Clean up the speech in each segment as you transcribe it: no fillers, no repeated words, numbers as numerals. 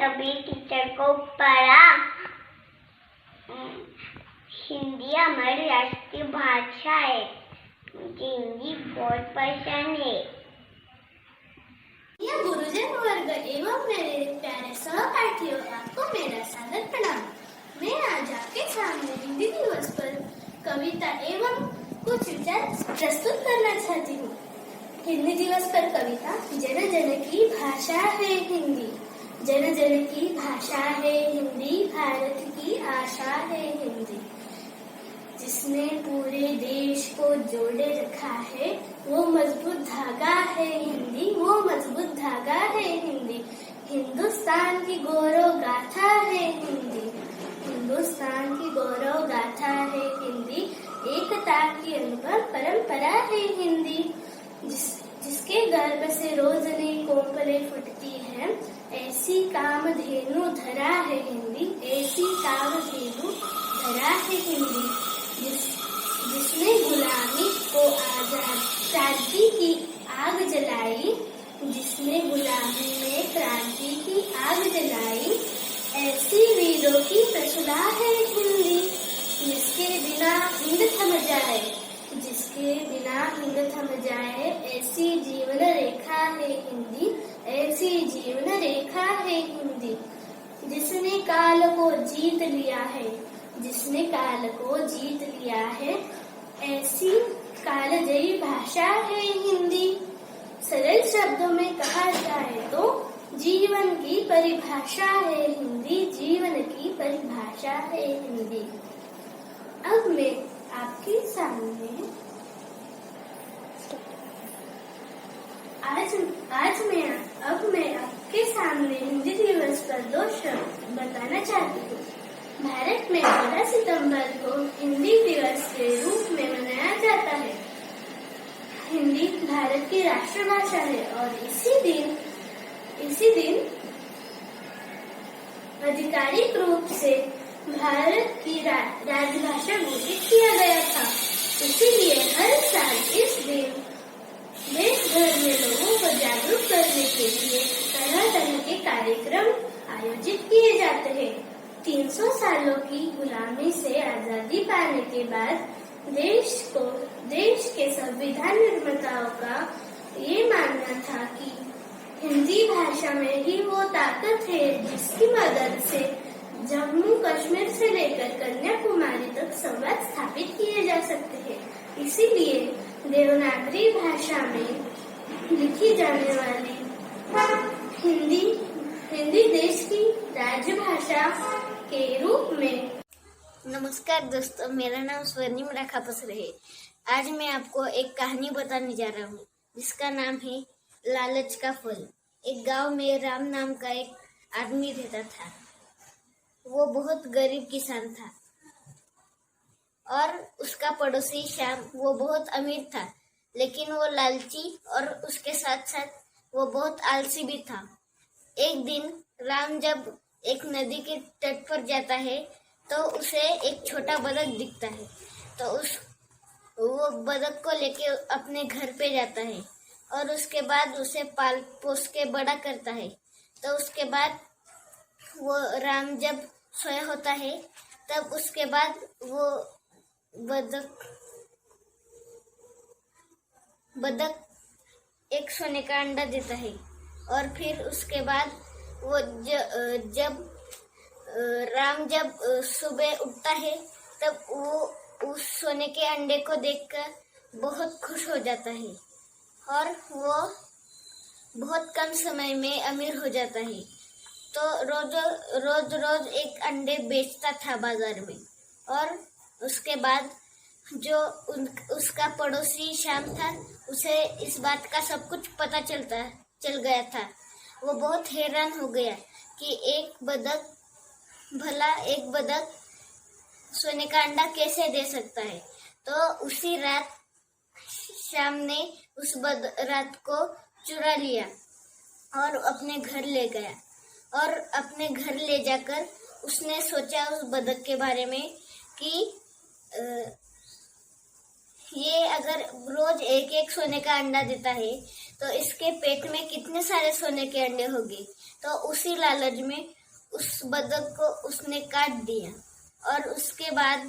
सभी टीचर को पढ़ा। हिंदी हमारी राष्ट्रीय भाषा है। मुझे हिंदी बहुत पसंद है। गुरुजन वर्ग एवं मेरे प्यारे सहपाठियों, आपको मेरा सादर प्रणाम। मैं आज आपके सामने हिंदी दिवस पर कविता एवं कुछ विचार प्रस्तुत करना चाहती हूँ। हिंदी दिवस पर कविता। जन जन की भाषा है हिंदी, जन जन की भाषा है हिंदी, भारत की आशा है हिंदी। जिसने पूरे देश को जोड़े रखा है वो मजबूत धागा है हिंदी, वो मजबूत धागा है हिंदी। हिंदुस्तान की गौरव गाथा है हिंदी, हिंदुस्तान की गौरव गाथा है हिंदी। एकता की अनुभव परंपरा है हिंदी। जिसके गर्भ से रोज नई कोपलें फुटती है, ऐसी कामधेनु धरा है हिंदी, ऐसी कामधेनु धरा है हिंदी। जिसने गुलामी को आजाद क्रांति की आग जलाई, जिसने गुलामी में क्रांति की आग जलाई, ऐसी वीरों की प्रसुला है हिंदी। जिसके बिना हिंद थम जाए, जिसके बिना हिंद थम जाए, ऐसी जीवन रेखा है हिंदी, ऐसी जीवन रेखा है हिंदी। जिसने काल को जीत लिया है, जिसने काल को जीत लिया है, ऐसी कालजयी भाषा है हिंदी। सरल शब्दों में कहा जाए तो जीवन की परिभाषा है हिंदी, जीवन की परिभाषा है हिंदी। अब मैं आपके सामने अब मैं आपके सामने हिंदी दिवस पर 2 शब्द बताना चाहती हूँ। भारत में 12 सितंबर को हिंदी दिवस के रूप में मनाया जाता है। हिंदी भारत की राष्ट्रभाषा है और इसी दिन आधिकारिक रूप से भारत की राजभाषा घोषित किया गया था। इसीलिए हर साल इस दिन देश भर में लोगों को जागरूक करने के लिए तरह तरह के कार्यक्रम आयोजित किए जाते हैं। 300 सालों की गुलामी से आजादी पाने के बाद देश के संविधान निर्माताओं का ये मानना था कि हिंदी भाषा में ही वो ताकत है जिसकी मदद से जम्मू कश्मीर से लेकर कन्याकुमारी तक संवाद स्थापित किए जा सकते हैं। इसीलिए देवनागरी भाषा में लिखी जाने वाली हिंदी देश की राजभाषा के रूप में। नमस्कार दोस्तों, मेरा नाम स्वर्णिम रेखा पसरे है। आज मैं आपको एक कहानी बताने जा रहा हूँ जिसका नाम है लालच का फल। एक गांव में राम नाम का एक आदमी रहता था। वो बहुत गरीब किसान था और उसका पड़ोसी श्याम वो बहुत अमीर था, लेकिन वो लालची और उसके साथ साथ वो बहुत आलसी भी था। एक दिन राम जब एक नदी के तट पर जाता है तो उसे एक छोटा बतख दिखता है, तो वो बतख को लेके अपने घर पे जाता है और उसके बाद उसे पाल पोस के बड़ा करता है। तो उसके बाद वो राम जब सोया होता है तब उसके बाद वो बतख एक सोने का अंडा देता है और फिर उसके बाद वो राम जब सुबह उठता है तब वो उस सोने के अंडे को देखकर बहुत खुश हो जाता है और वो बहुत कम समय में अमीर हो जाता है। तो रोज एक अंडे बेचता था बाजार में। और उसके बाद जो उसका पड़ोसी श्याम था उसे इस बात का सब कुछ पता चल गया था। वो बहुत हैरान हो गया कि एक बतख सोने का अंडा कैसे दे सकता है। तो उसी रात श्याम ने उस रात को चुरा लिया और अपने घर ले गया और अपने घर ले जाकर उसने सोचा उस बतख के बारे में कि ये अगर रोज एक एक सोने का अंडा देता है तो इसके पेट में कितने सारे सोने के अंडे होंगे। तो उसी लालच में उस बतख को उसने काट दिया और उसके बाद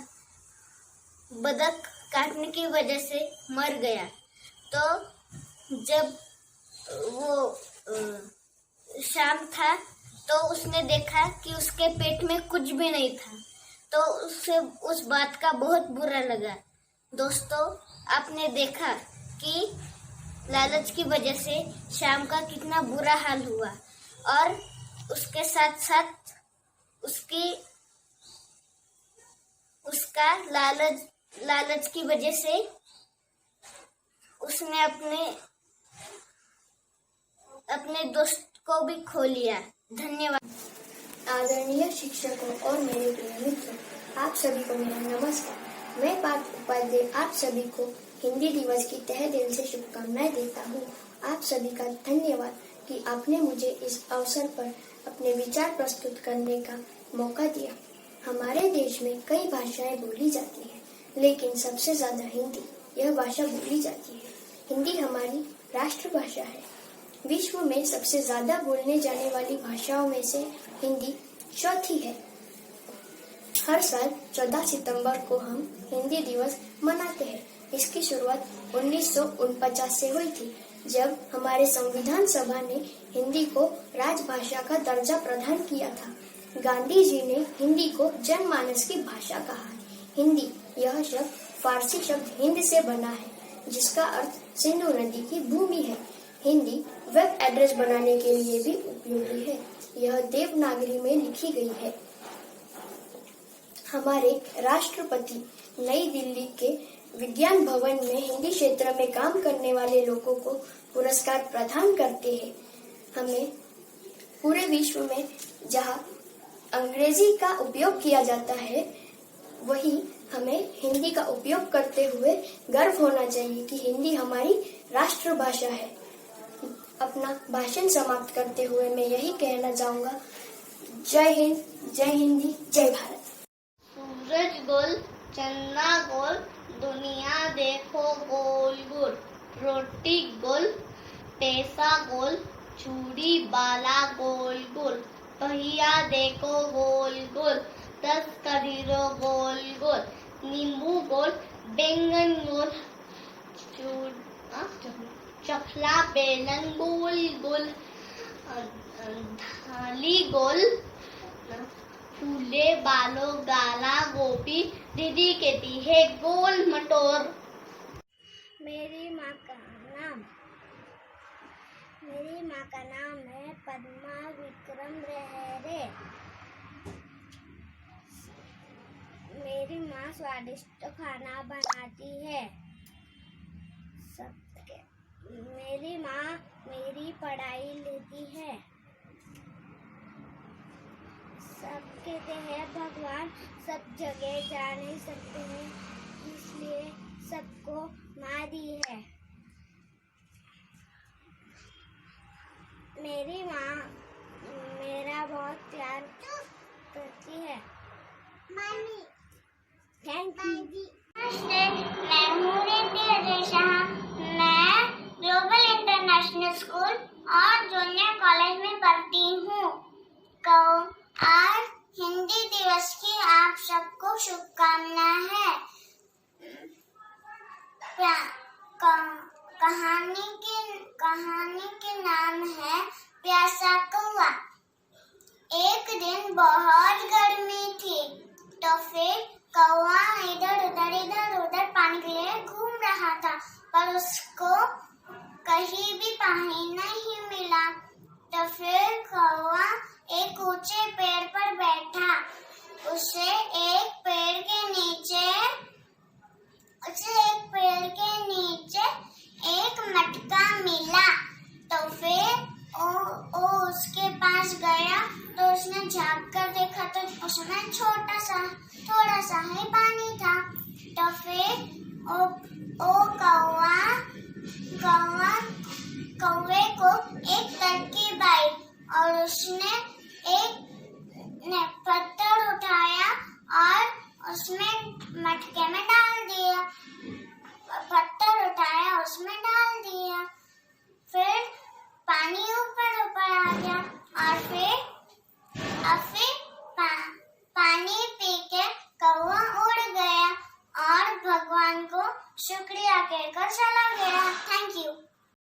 बतख काटने की वजह से मर गया। तो जब वो शाम था तो उसने देखा कि उसके पेट में कुछ भी नहीं था, तो उसे उस बात का बहुत बुरा लगा। दोस्तों, आपने देखा कि लालच की वजह से शाम का कितना बुरा हाल हुआ और उसके साथ साथ उसका लालच की वजह से उसने अपने दोस्त को भी खो लिया। धन्यवाद। आदरणीय शिक्षकों और मेरे प्रिय मित्रों, आप सभी को मेरा नमस्कार। मैं पार्थ उपाध्याय आप सभी को हिंदी दिवस की तहे दिल से शुभकामनाएं देता हूँ। आप सभी का धन्यवाद कि आपने मुझे इस अवसर पर अपने विचार प्रस्तुत करने का मौका दिया। हमारे देश में कई भाषाएं बोली जाती हैं, लेकिन सबसे ज्यादा हिंदी यह भाषा बोली जाती है। हिंदी हमारी राष्ट्रभाषा है। विश्व में सबसे ज्यादा बोलने जाने वाली भाषाओं में से हिंदी चौथी है। हर साल 14 सितंबर को हम हिंदी दिवस मनाते हैं। इसकी शुरुआत 1949 से हुई थी, जब हमारे संविधान सभा ने हिंदी को राजभाषा का दर्जा प्रदान किया था। गांधी जी ने हिंदी को जनमानस की भाषा कहा है। हिंदी यह शब्द फारसी शब्द हिंद से बना है, जिसका अर्थ सिंधु नदी की भूमि है। हिंदी वेब एड्रेस बनाने के लिए भी उपयोगी है। यह देवनागरी में लिखी गई है। हमारे राष्ट्रपति नई दिल्ली के विज्ञान भवन में हिंदी क्षेत्र में काम करने वाले लोगों को पुरस्कार प्रदान करते हैं। हमें पूरे विश्व में जहां अंग्रेजी का उपयोग किया जाता है, वहीं हमें हिंदी का उपयोग करते हुए गर्व होना चाहिए कि हिंदी हमारी राष्ट्रभाषा है। अपना भाषण समाप्त करते हुए मैं यही कहना चाहूँगा, जय हिंद, जय हिंदी, जय भारत। सूरज गोल, चंदा गोल, दुनिया देखो गोल गोल। रोटी गोल, पैसा गोल, चूड़ी बाला गोल गोल। पहिया देखो गोल गोल, 10 करोड़ गोल गोल। नींबू गोल, बैंगन गोल, चखला बेलन गोल गोल। थाली गोल, फूले बालों गाला गोपी। दीदी कहती है गोल मटोर। मेरी माँ का नाम है पद्मा विक्रम रेहरे। मेरी माँ स्वादिष्ट खाना बनाती है। मेरी माँ मेरी पढ़ाई लेती है। सब कहते हैं भगवान सब जगह जा नहीं सकते हैं, इसलिए सबको माँ दी है। मेरी माँ मेरा बहुत प्यार करती है। Thank you. नमस्ते, मैं हूँ रिद्धि अजय शाह। मैं ग्लोबल इंटरनेशनल स्कूल और जूनियर कॉलेज में पढ़ती हूँ। आज हिंदी दिवस की आप सबको शुभकामनाएं हैं। कहानी के नाम है प्यासा कौवा। एक दिन बहुत गर्मी थी, तो फिर कौवा इधर उधर पानी के लिए घूम रहा था, पर उसको कहीं भी पानी नहीं मिला। तो फिर कौवा एक ऊंचे पेड़ पर बैठा। उसे एक पेड़ के नीचे एक मटका मिला। तो फिर वो उसके पास गया, तो उसने झाँक कर देखा तो उसमें थोड़ा सा ही पानी था। तो फिर कौवे को एक तरकीब आई और उसने पत्थर उठाया और उसमें मटके में डाल दिया। और फिर पानी पी के कौवा उड़ गया और भगवान को शुक्रिया कहकर चला गया। Thank you.